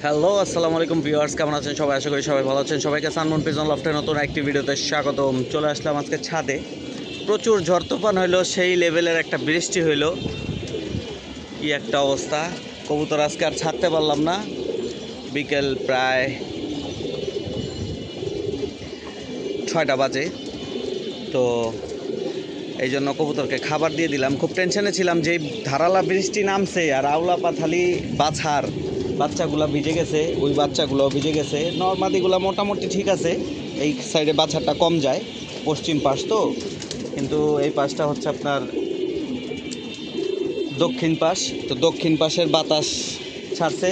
Hello, আসসালামু আলাইকুম viewers, কেমন আছেন সবাই? আশা করি সবাই ভালো আছেন। সবাইকে সানমুন পিজন লফটের নতুন একটি ভিডিওতে স্বাগতম। চলে আসলাম আজকে ছাদে। প্রচুর ঝড় তুফান হইলো, সেই লেভেলের একটা বৃষ্টি হইলো। কি একটা অবস্থা! কবুতর আজকে আর ছাড়তে পারলাম না। বিকেল প্রায় 6টা বাজে। তো এই জন্য কবুতরকে খাবার দিয়ে দিলাম। খুব টেনশনে ছিলাম যে এই ধারালা বৃষ্টি নামছে আর আউলা পাথালি বাচ্চাগুলো ভিজে গেছে, ওই বাচ্চাগুলোও ভিজে গেছে। নর্মাদিগুলো মোটামুটি ঠিক আছে, এই সাইডে বাছারটা কম যায়, পশ্চিম পাশ তো। কিন্তু এই পাশটা হচ্ছে আপনার দক্ষিণ পাশ, তো দক্ষিণ পাশের বাতাস ছাড়ছে,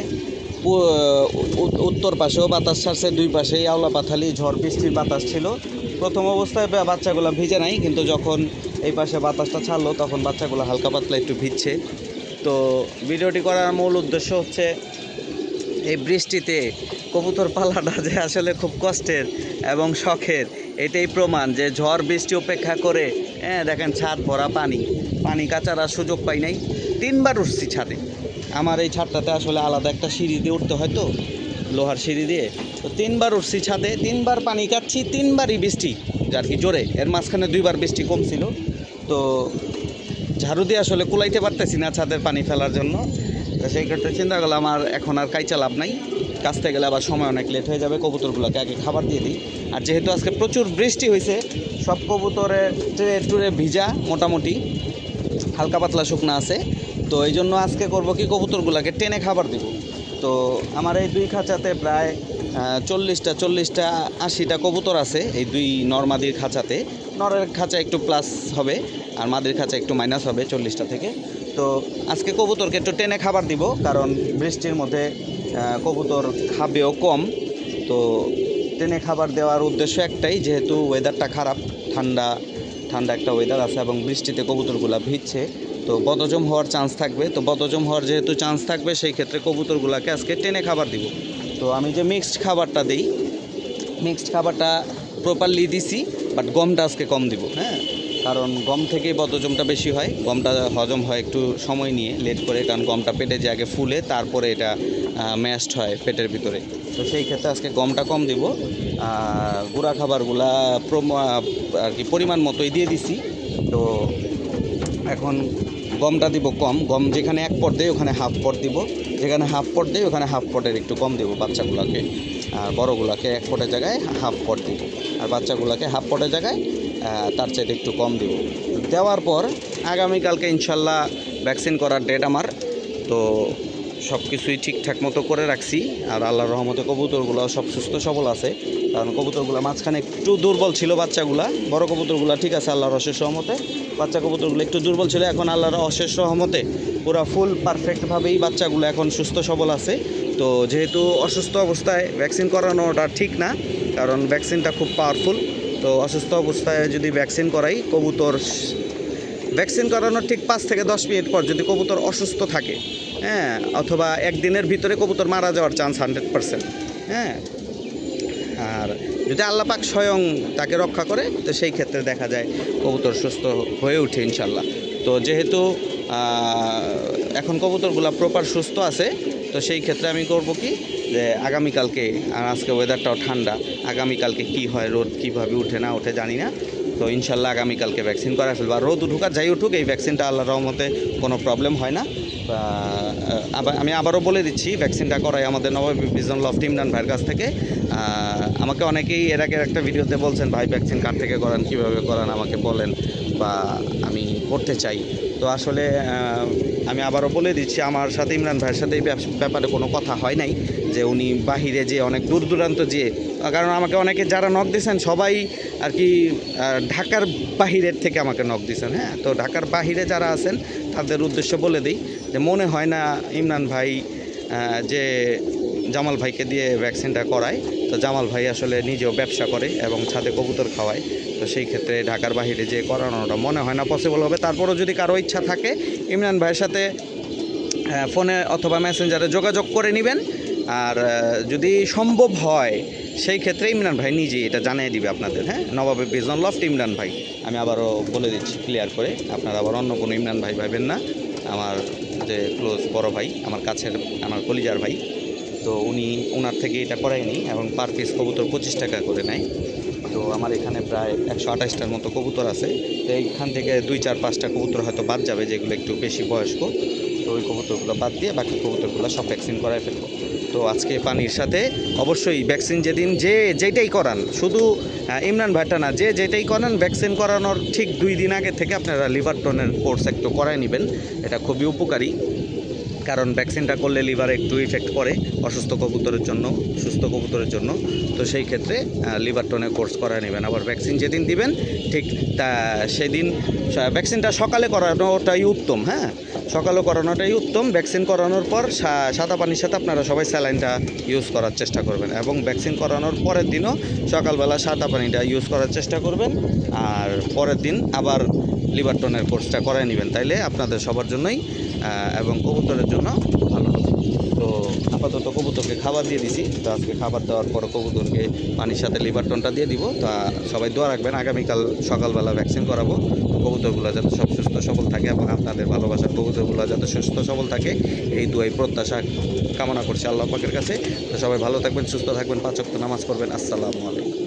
উত্তর পাশেও বাতাস ছাড়ছে, দুই পাশেই আওলা পাথালি ঝড় বৃষ্টির বাতাস ছিল। প্রথম অবস্থায় বাচ্চাগুলো ভিজে নাই, কিন্তু যখন এই পাশে বাতাসটা ছাড়লো তখন বাচ্চাগুলো হালকা পাতলা একটু ভিজছে। তো ভিডিওটি করার মূল উদ্দেশ্য হচ্ছে এই বৃষ্টিতে কবুতর পালাটা যে আসলে খুব কষ্টের এবং শখের, এটাই প্রমাণ যে ঝড় বৃষ্টি উপেক্ষা করে দেখেন ছাদ ভরা পানি। পানি কাচার আর সুযোগ পাই নাই। 3বার উঠছি ছাদে। আমার এই ছাদটাতে আসলে আলাদা একটা সিঁড়ি দিয়ে উঠতে হয়, তো লোহার সিঁড়ি দিয়ে। তো 3বার উঠছি ছাদে, 3বার পানি কাচ্ছি, 3বারই বৃষ্টি আর কি জোরে। এর মাঝখানে 2বার বৃষ্টি কমছিল। তো ঝাড়ু দিয়ে আসলে কুলাইতে পারতেছি না ছাদের পানি ফেলার জন্য। তো সেই ক্ষেত্রে চিন্তা করলাম আর এখন আর কাইচা লাভ নাই, কাচতে গেলে আবার সময় অনেক লেট হয়ে যাবে। কবুতরগুলোকে আগে খাবার দিয়ে দিই। আর যেহেতু আজকে প্রচুর বৃষ্টি হয়েছে, সব কবুতরের টুরে ভিজা, মোটামুটি হালকা পাতলা শুকনা আছে। তো এই জন্য আজকে করব কি, কবুতরগুলোকে টেনে খাবার দিব। তো আমার এই দুই খাঁচাতে প্রায় 40টা 80টা কবুতর আছে, এই দুই নরমাদির খাঁচাতে। নরের খাঁচা একটু প্লাস হবে আর মাদির খাঁচা একটু মাইনাস হবে 40টা থেকে। তো আজকে কবুতরকে একটু টেনে খাবার দিব, কারণ বৃষ্টির মধ্যে কবুতর খাবেও কম। তো টেনে খাবার দেওয়ার উদ্দেশ্য একটাই, যেহেতু ওয়েদারটা খারাপ, ঠান্ডা ঠান্ডা একটা ওয়েদার আছে এবং বৃষ্টিতে কবুতরগুলো ভিজছে, তো বদহজম হওয়ার চান্স থাকবে। তো বদহজম হওয়ার যেহেতু চান্স থাকবে, সেই ক্ষেত্রে কবুতরগুলোকে আজকে টেনে খাবার দিব। তো আমি যে মিক্সড খাবারটা দিই, মিক্সড খাবারটা প্রপারলি দিছি, বাট গমটা আজকে কম দিব। হ্যাঁ, কারণ গম থেকেই বদহজমটা বেশি হয়। গমটা হজম হয় একটু সময় নিয়ে, লেট করে, কারণ গমটা পেটে যে আগে ফুলে তারপরে এটা ম্যাশড হয় পেটের ভিতরে। তো সেই ক্ষেত্রে আজকে গমটা কম দিব। গুঁড়া খাবারগুলা আর কি পরিমাণ মতোই দিয়ে দিছি। তো এখন গমটা দিব কম। গম যেখানে 1 পট দেয় ওখানে হাফ পট দিব, যেখানে হাফ পট দেয় ওখানে হাফ পটের একটু কম দেবো বাচ্চাগুলোকে। আর বড়োগুলোকে 1 পটের জায়গায় হাফ পট দিব, আর বাচ্চাগুলোকে হাফ পটের জায়গায় তার চাইতে একটু কম দিব। দেওয়ার পর আগামীকালকে ইনশাল্লাহ ভ্যাকসিন করার ডেট আমার। তো সব কিছুই ঠিকঠাক মতো করে রাখছি। আর আল্লাহর রহমতে কবুতরগুলো সব সুস্থ সবল আছে। কারণ কবুতরগুলো মাঝখানে একটু দুর্বল ছিল, বাচ্চাগুলা। বড় কবুতরগুলো ঠিক আছে আল্লাহর অশেষ রহমতে, বাচ্চা কবুতরগুলো একটু দুর্বল ছিল। এখন আল্লাহর অশেষ রহমতে পুরো ফুল পারফেক্টভাবেই বাচ্চাগুলো এখন সুস্থ সবল আছে। তো যেহেতু অসুস্থ অবস্থায় ভ্যাকসিন করানোটা ঠিক না, কারণ ভ্যাকসিনটা খুব পাওয়ারফুল। তো অসুস্থ অবস্থায় যদি ভ্যাকসিন করাই, কবুতর ভ্যাকসিন করানোর ঠিক 5 থেকে 10 মিনিট পর যদি কবুতর অসুস্থ থাকে, হ্যাঁ, অথবা একদিনের ভিতরে কবুতর মারা যাওয়ার চান্স 100%। হ্যাঁ, আর যদি আল্লাহ পাক স্বয়ং তাকে রক্ষা করে, তো সেই ক্ষেত্রে দেখা যায় কবুতর সুস্থ হয়ে ওঠে ইনশাল্লাহ। তো যেহেতু এখন কবুতরগুলো প্রপার সুস্থ আছে, তো সেই ক্ষেত্রে আমি করব কি, যে আগামীকালকে, আর আজকে ওয়েদারটাও ঠান্ডা, আগামীকালকে কি হয়, রোদ কীভাবে উঠে না ওঠে জানি না। তো ইনশাল্লাহ আগামীকালকে ভ্যাকসিন করা ফেলবো। আর রোদ উঠুক আর যাই উঠুক, এই ভ্যাকসিনটা আল্লাহর রহমতে কোনো প্রবলেম হয় না। আমি আবারও বলে দিচ্ছি, ভ্যাকসিনটা করাই আমাদের নবাব ভিজন লফট ইমরান ভাইয়ের কাছ থেকে। আমাকে অনেকেই এর আগের একটা ভিডিওতে বলছেন, ভাই ভ্যাকসিন কার থেকে করান, কীভাবে করান আমাকে বলেন, বা আমি করতে চাই। তো আসলে আমি আবারও বলে দিচ্ছি, আমার সাথে ইমরান ভাইয়ের সাথে এই ব্যাপারে কোনো কথা হয় নাই যে উনি বাহিরে যে অনেক দূর দূরান্ত যেয়ে, কারণ আমাকে অনেকে যারা নক দিয়েছেন সবাই আর কি ঢাকার বাহিরের থেকে আমাকে নক দিয়েছেন। হ্যাঁ, তো ঢাকার বাহিরে যারা আছেন তাদের উদ্দেশ্য বলে দিই যে মনে হয় না ইমরান ভাই যে জামাল ভাইকে দিয়ে ভ্যাকসিনটা করায়। তো জামাল ভাই আসলে নিজেও ব্যবসা করে এবং ছাদে কবুতর খাওয়ায়। তো সেই ক্ষেত্রে ঢাকার বাহিরে যে করানোটা মনে হয় না পসিবল হবে। তারপরও যদি কারো ইচ্ছা থাকে, ইমরান ভাইয়ের সাথে ফোনে অথবা মেসেঞ্জারে যোগাযোগ করে নেবেন। আর যদি সম্ভব হয়, সেই ক্ষেত্রে ইমরান ভাই নিজেই এটা জানিয়ে দিবে আপনাদের। হ্যাঁ, নবাবে ভিজন লফট ইমরান ভাই, আমি আবারও বলে দিচ্ছি ক্লিয়ার করে, আপনারা আবার অন্য কোনো ইমরান ভাই ভাবেন না। আমার যে ক্লোজ বড় ভাই, আমার কাছের, আমার কলিজার ভাই। তো ওনার থেকে এটা করায়নি, এবং পার পিস কবুতর 25 টাকা করে নেয়। তো আমার এখানে প্রায় 128টার মতো কবুতর আছে। তো এইখান থেকে 2-4-5টা কবুতর হয়তো বাদ যাবে, যেগুলো একটু বেশি বয়স্ক। তো ওই কবুতরগুলো বাদ দিয়ে বাকি কবুতরগুলো সব ভ্যাকসিন করায় ফেলবো। তো আজকে পানির সাথে অবশ্যই ভ্যাকসিন যেদিন যেটাই করান, শুধু ইমরান ভাইটা না, যেটাই করান ভ্যাকসিন করানোর ঠিক 2 দিন আগে থেকে আপনারা লিভারটনের কোর্স একটু করায় নেবেন। এটা খুবই উপকারী, কারণ ভ্যাকসিনটা করলে লিভারে একটু ইফেক্ট পড়ে অসুস্থ কবুতরের জন্য, সুস্থ কবুতরের জন্য। তো সেই ক্ষেত্রে লিভারটনের কোর্স করায় নেবেন। আবার ভ্যাকসিন যেদিন দিবেন ঠিক তা সেদিন ভ্যাকসিনটা সকালে করানোটাই উত্তম। হ্যাঁ, সকালে করানোটাই উত্তম। ভ্যাকসিন করানোর পর সাদা পানির সাথে আপনারা সবাই স্যালাইনটা ইউজ করার চেষ্টা করবেন, এবং ভ্যাকসিন করানোর পরের দিনও সকালবেলা সাদা পানিটা ইউজ করার চেষ্টা করবেন, আর পরের দিন আবার লিভারটনের কোর্সটা করায় নেবেন। তাইলে আপনাদের সবার জন্যই এবং কবুতরের জন্য ভালো হবে। তো আপাতত কবুতরকে খাবার দিয়ে দিছি। তো আজকে খাবার দেওয়ার পর কবুতরকে পানির সাথে লিভারটনটা দিয়ে দিব। তা সবাই দোয়া রাখবেন, আগামীকাল সকালবেলা ভ্যাকসিন করাবো। কবুতরগুলো যাতে সব সুস্থ সবল থাকে, এবং আপনাদের ভালোবাসার কবুতরগুলো যাতে সুস্থ সবল থাকে, এই দুয়াই প্রত্যাশা কামনা করছি আল্লাহ পাকের কাছে। তো সবাই ভালো থাকবেন, সুস্থ থাকবেন, 5 ওয়াক্ত নামাজ পড়বেন। আসসালামু আলাইকুম।